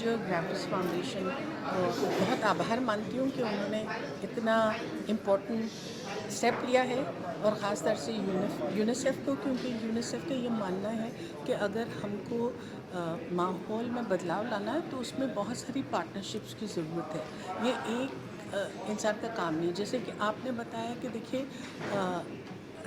ग्रैविस foundation को बहुत आभार मानती हूँ कि उन्होंने इतना इम्पोर्टेंट स्टेप लिया है, और ख़ास तौर से यूनिसेफ को, क्योंकि यूनिसेफ का ये मानना है कि अगर हमको माहौल में बदलाव लाना है तो उसमें बहुत सारी पार्टनरशिप्स की ज़रूरत है। ये एक इंसान का काम नहीं। जैसे कि आपने बताया कि देखिए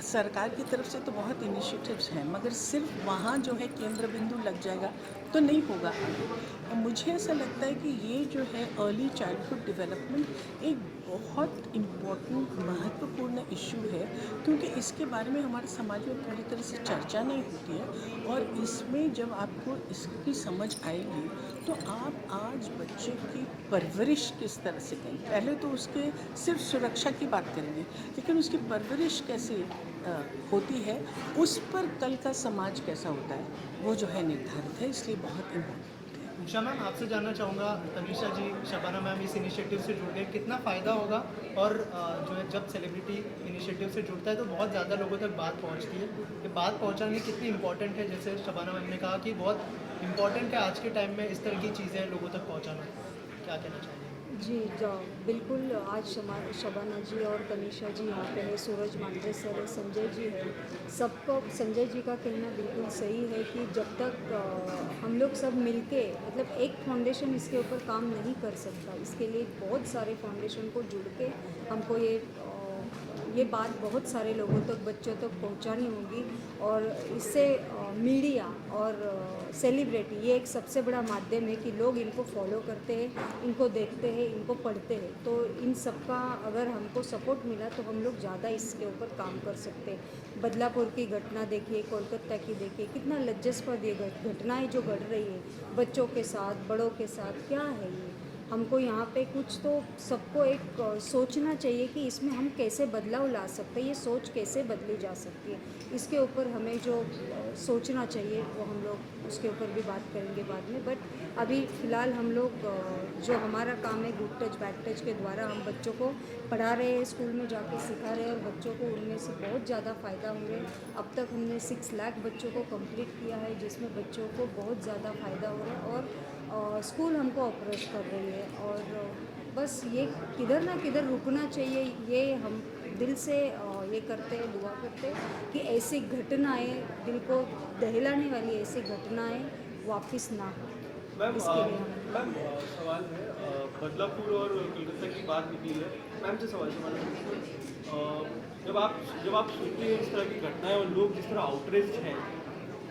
सरकार की तरफ से तो बहुत इनिशिएटिव्स हैं, मगर सिर्फ वहाँ जो है केंद्र बिंदु लग जाएगा तो नहीं होगा आगे। मुझे ऐसा लगता है कि ये जो है अर्ली चाइल्डहुड डेवलपमेंट एक बहुत इम्पोर्टेंट महत्वपूर्ण इशू है, क्योंकि इसके बारे में हमारे समाज में पूरी तरह से चर्चा नहीं होती है। और इसमें जब आपको इसकी समझ आएगी तो आप आज बच्चे की परवरिश किस तरह से करें, पहले तो उसके सिर्फ सुरक्षा की बात करेंगे, लेकिन उसकी परवरिश कैसे होती है, उस पर कल का समाज कैसा होता है वो जो है निर्धारित है, इसलिए बहुत इम्पोर्टेंट है। उषा मैम, आपसे जानना चाहूँगा, तनीषा जी, शबाना मैम इस इनिशिएटिव से जुड़ गए, कितना फ़ायदा होगा? और जो है जब सेलिब्रिटी इनिशिएटिव से जुड़ता है तो बहुत ज़्यादा लोगों तक बात पहुँचती है। ये बात पहुँचानी कितनी इंपॉर्टेंट है? जैसे शबाना मैम ने कहा कि बहुत इंपॉर्टेंट है आज के टाइम में इस तरह की चीज़ें लोगों तक पहुँचाना। क्या कहना चाहिए? जी बिल्कुल। आज शबाना जी और तनीषा जी यहाँ पे है, सूरज मांझे सर है, संजय जी है। सबको संजय जी का कहना बिल्कुल सही है कि जब तक हम लोग सब मिलके, मतलब एक फाउंडेशन इसके ऊपर काम नहीं कर सकता। इसके लिए बहुत सारे फाउंडेशन को जुड़ के हमको ये बात बहुत सारे लोगों तक, बच्चों तक पहुंचानी होगी। और इससे मीडिया और सेलिब्रिटी ये एक सबसे बड़ा माध्यम है कि लोग इनको फॉलो करते हैं, इनको देखते हैं, इनको पढ़ते हैं। तो इन सब का अगर हमको सपोर्ट मिला तो हम लोग ज़्यादा इसके ऊपर काम कर सकते हैं। बदलापुर की घटना देखिए, कोलकाता की देखिए, कितना लज्जास्पद ये घटनाएँ जो घट रही है बच्चों के साथ, बड़ों के साथ, क्या है ये? हमको यहाँ पे कुछ तो सबको एक सोचना चाहिए कि इसमें हम कैसे बदलाव ला सकते हैं, ये सोच कैसे बदली जा सकती है। इसके ऊपर हमें जो सोचना चाहिए वो हम लोग उसके ऊपर भी बात करेंगे बाद में। बट अभी फ़िलहाल हम लोग जो हमारा काम है गुड टच बैड टच के द्वारा हम बच्चों को पढ़ा रहे हैं, स्कूल में जाके सिखा रहे हैं, और बच्चों को उनमें से बहुत ज़्यादा फ़ायदा हो रहा है। अब तक हमने 6 लाख बच्चों को कंप्लीट किया है, जिसमें बच्चों को बहुत ज़्यादा फ़ायदा हो रहा है। और स्कूल हमको अप्रोच कर रही है। और बस ये किधर ना किधर रुकना चाहिए, ये हम दिल से ये करते हैं, दुआ करते हैं कि ऐसी घटनाएं, दिल को दहलाने वाली ऐसी घटनाएं वापस ना हो। मैम इसके लिए हम मैम सवाल है, बदलापुर और कोलकाता की बात निकली है। मैम से सवाल जब आप सुनते हैं इस तरह की घटनाएं और लोग जिस तरह आउटरेज हैं,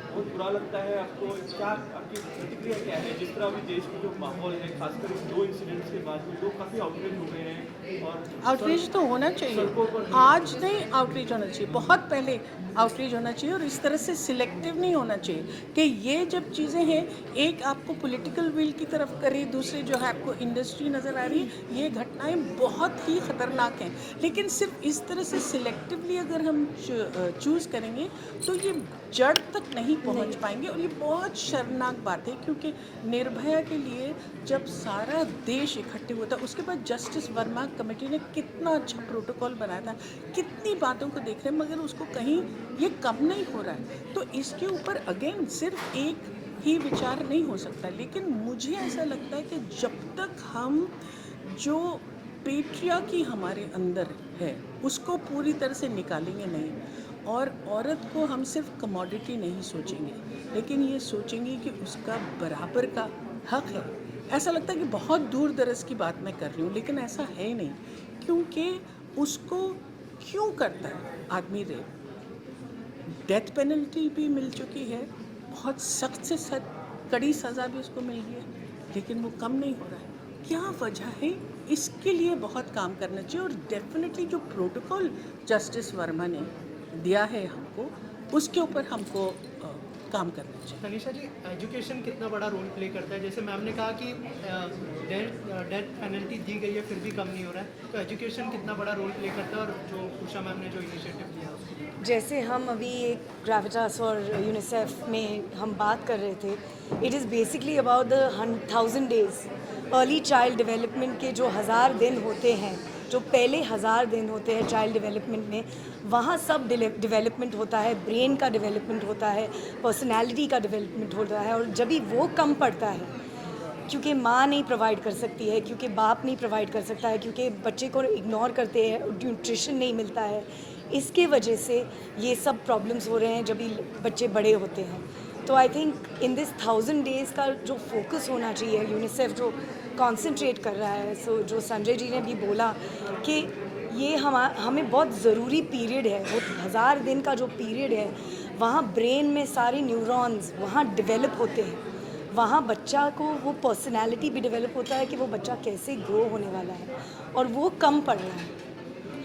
बहुत बुरा लगता है आपको, क्या आपकी प्रतिक्रिया क्या है? जिस तरह अभी देश में जो माहौल है, खासकर इन 2 इंसिडेंट्स के बाद में लोग काफ़ी आउटरेज हो गए हैं। और आउटरीच तो होना चाहिए, आज नहीं आउटरीच होना चाहिए, बहुत पहले आउटरीच होना चाहिए। और इस तरह से सिलेक्टिव नहीं होना चाहिए कि ये जब चीज़ें हैं, एक आपको पॉलिटिकल विल की तरफ करी, दूसरी जो है आपको इंडस्ट्री नज़र आ रही है, ये घटनाएं बहुत ही ख़तरनाक हैं। लेकिन सिर्फ इस तरह से सिलेक्टिवली अगर हम चूज़ करेंगे तो ये जड़ तक नहीं पहुंच पाएंगे। और ये बहुत शर्मनाक बात है, क्योंकि निर्भया के लिए जब सारा देश इकट्ठे हुआ था, उसके बाद जस्टिस वर्मा कमेटी ने कितना अच्छा प्रोटोकॉल बनाया था, कितनी बातों को देख रहे हैं, मगर उसको कहीं ये कम नहीं हो रहा है। तो इसके ऊपर अगेन सिर्फ एक ही विचार नहीं हो सकता। लेकिन मुझे ऐसा लगता है कि जब तक हम जो पेट्रियार्की हमारे अंदर है उसको पूरी तरह से निकालेंगे नहीं, और औरत को हम सिर्फ कमोडिटी नहीं सोचेंगे, लेकिन ये सोचेंगे कि उसका बराबर का हक है। ऐसा लगता है कि बहुत दूर दराज की बात मैं कर रही हूँ, लेकिन ऐसा है नहीं, क्योंकि उसको क्यों करता है आदमी रेप? डेथ पेनल्टी भी मिल चुकी है, बहुत सख्त से सख्त कड़ी सज़ा भी उसको मिल गई है, लेकिन वो कम नहीं हो रहा है। क्या वजह है? इसके लिए बहुत काम करना चाहिए। और डेफिनेटली जो प्रोटोकॉल जस्टिस वर्मा ने दिया है हमको, उसके ऊपर हमको काम करना चाहिए। तनीषा जी, एजुकेशन कितना बड़ा रोल प्ले करता है? जैसे मैम ने कहा कि डेथ पेनल्टी दी गई है फिर भी कम नहीं हो रहा है, तो एजुकेशन कितना बड़ा रोल प्ले करता है? और जो उषा मैम ने जो इनिशिएटिव लिया उसके लिए जैसे हम अभी एक ग्रेविटास और यूनिसेफ में हम बात कर रहे थे, it is basically about the 1000 days early child development के जो 1000 दिन होते हैं, जो पहले 1000 दिन होते हैं चाइल्ड डेवलपमेंट में, वहाँ सब डेवलपमेंट होता है, ब्रेन का डेवलपमेंट होता है, पर्सनालिटी का डेवलपमेंट होता है। और जब भी वो कम पड़ता है क्योंकि माँ नहीं प्रोवाइड कर सकती है, क्योंकि बाप नहीं प्रोवाइड कर सकता है, क्योंकि बच्चे को इग्नोर करते हैं, न्यूट्रिशन नहीं मिलता है, इसके वजह से ये सब प्रॉब्लम्स हो रहे हैं जब भी बच्चे बड़े होते हैं। तो I think in this 1000 days का जो फोकस होना चाहिए, यूनिसेफ जो कंसंट्रेट कर रहा है, सो जो संजय जी ने भी बोला कि ये हमें बहुत ज़रूरी पीरियड है, वो 1000 दिन का जो पीरियड है, वहाँ ब्रेन में सारे न्यूरॉन्स वहाँ डेवलप होते हैं, वहाँ बच्चा को वो पर्सनालिटी भी डेवलप होता है कि वो बच्चा कैसे ग्रो होने वाला है, और वो कम पड़ रहा है।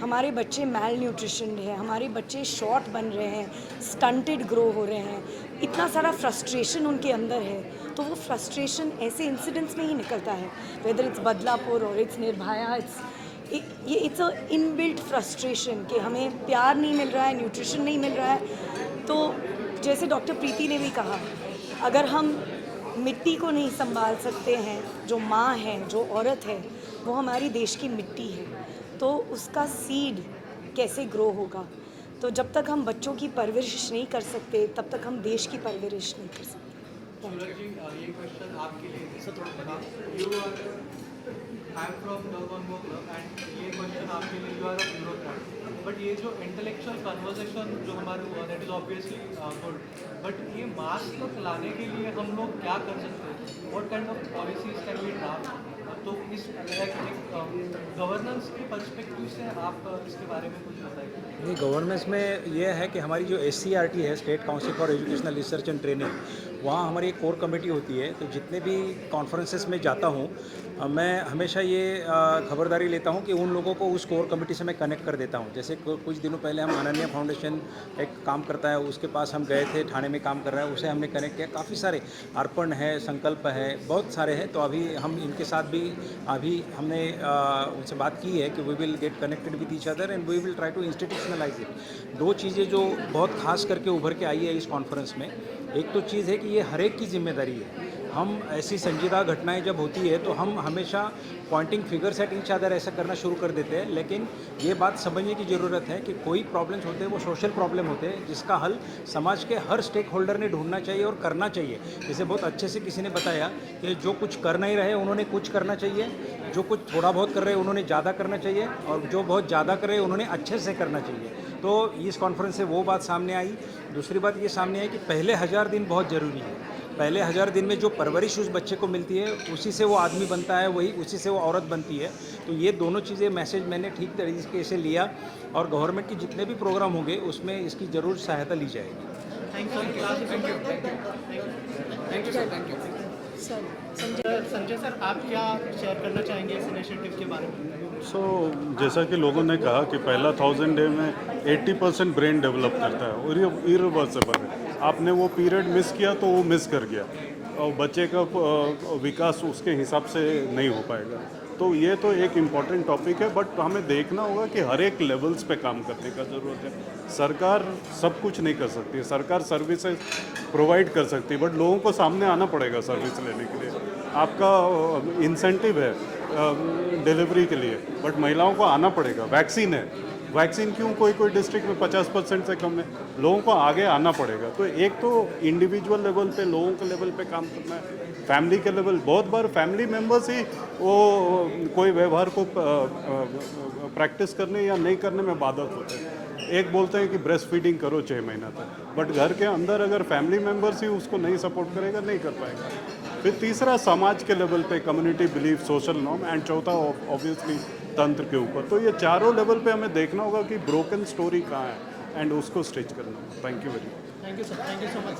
हमारे बच्चे मैल न्यूट्रिशन है, हमारे बच्चे शॉर्ट बन रहे हैं, स्टंटेड ग्रो हो रहे हैं, इतना सारा फ्रस्ट्रेशन उनके अंदर है, तो वो फ्रस्ट्रेशन ऐसे इंसिडेंट्स में ही निकलता है, वेदर इट्स बदलापुर और it's Nirbhaya, it's a inbuilt frustration कि हमें प्यार नहीं मिल रहा है, न्यूट्रिशन नहीं मिल रहा है। तो जैसे डॉक्टर प्रीति ने भी कहा, अगर हम मिट्टी को नहीं संभाल सकते हैं, जो माँ है, जो औरत है, वो हमारी देश की मिट्टी है, तो उसका सीड कैसे ग्रो होगा। तो जब तक हम बच्चों की परवरिश नहीं कर सकते, तब तक हम देश की परवरिश नहीं कर सकते। सूरज जी, ये क्वेश्चन आपके लिए सर थोड़ा बता। You I am from government club and ये क्वेश्चन आपके लिए, you are a bureaucrat, but ये जो इंटेलेक्चुअल कन्वर्सेशन जो हमारे हुआ, that is obviously good, but ये मास तक लाने के लिए हम लोग क्या कर सकते हैं? What kind of policies can be draft? तो इस गवर्नेंस के पर्सपेक्टिव से आप इसके बारे में कुछ बताइए। नहीं, गवर्नेंस में ये है कि हमारी जो SCRT है, state council for educational research and training, वहाँ हमारी एक कोर कमेटी होती है। तो जितने भी कॉन्फ्रेंसेस में जाता हूँ, मैं हमेशा ये खबरदारी लेता हूँ कि उन लोगों को उस कोर कमेटी से मैं कनेक्ट कर देता हूँ। जैसे कुछ दिनों पहले हम अनन्या फाउंडेशन एक काम करता है, उसके पास हम गए थे, ठाणे में काम कर रहा है, उसे हमने कनेक्ट किया। काफ़ी सारे, अर्पण है, संकल्प है, बहुत सारे हैं। तो अभी हम इनके साथ भी अभी हमने उनसे बात की है कि we will get connected with each other and we will try to institutionalize it. 2 चीज़ें जो बहुत खास करके उभर के आई है इस कॉन्फ्रेंस में, एक तो चीज़ है कि ये हर एक की जिम्मेदारी है। हम ऐसी संजीदा घटनाएं जब होती है तो हम हमेशा pointing figures at each other ऐसा करना शुरू कर देते हैं, लेकिन ये बात समझने की ज़रूरत है कि कोई प्रॉब्लम्स होते हैं वो सोशल प्रॉब्लम होते हैं, जिसका हल समाज के हर स्टेक होल्डर ने ढूंढना चाहिए और करना चाहिए। जैसे बहुत अच्छे से किसी ने बताया कि जो कुछ कर नहीं रहे उन्होंने कुछ करना चाहिए, जो कुछ थोड़ा बहुत कर रहे हैं उन्होंने ज़्यादा करना चाहिए, और जो बहुत ज़्यादा कर रहे हैं उन्होंने अच्छे से करना चाहिए। तो इस कॉन्फ्रेंस से वो बात सामने आई। दूसरी बात ये सामने आई कि पहले 1000 दिन बहुत ज़रूरी है। पहले 1000 दिन में जो परवरिश उस बच्चे को मिलती है, उसी से वो आदमी बनता है, वही उसी से वो औरत बनती है। तो ये दोनों चीज़ें मैसेज मैंने ठीक तरीके से लिया, और गवर्नमेंट के जितने भी प्रोग्राम होंगे उसमें इसकी ज़रूर सहायता ली जाएगी। Thank you sir. Sanjay sir, आप क्या शेयर करना चाहेंगे इस इनिशिएटिव के बारे में? जैसा कि लोगों ने कहा कि पहला 1000 डे में 80% ब्रेन डेवलप करता है और ये इरिवर्सिबल है। आपने वो पीरियड मिस किया तो वो मिस कर गया, और बच्चे का विकास उसके हिसाब से नहीं हो पाएगा। तो ये तो एक इम्पॉर्टेंट टॉपिक है, बट हमें देखना होगा कि हर एक लेवल्स पे काम करने का ज़रूरत है। सरकार सब कुछ नहीं कर सकती है, सरकार सर्विसेज प्रोवाइड कर सकती है, बट लोगों को सामने आना पड़ेगा सर्विस लेने के लिए। आपका इंसेंटिव है डिलीवरी के लिए, बट महिलाओं को आना पड़ेगा। वैक्सीन है, वैक्सीन क्यों कोई डिस्ट्रिक्ट में 50% से कम है, लोगों को आगे आना पड़ेगा। तो एक तो इंडिविजुअल लेवल पे, लोगों के लेवल पे काम करना है, फैमिली के लेवल। बहुत बार फैमिली मेम्बर्स ही वो कोई व्यवहार को प्रैक्टिस करने या नहीं करने में बाधक होते हैं। एक बोलते हैं कि ब्रेस्ट फीडिंग करो 6 महीना तक, बट घर के अंदर अगर फैमिली मेम्बर्स ही उसको नहीं सपोर्ट करेगा, नहीं कर पाएगा। फिर तीसरा समाज के लेवल पे community belief, social norm, and चौथा ऑब्वियसली तंत्र के ऊपर। तो ये चारों लेवल पे हमें देखना होगा कि ब्रोकन स्टोरी कहाँ है एंड उसको स्टिच करना होगा। Thank you very much. Thank you sir, thank you so much.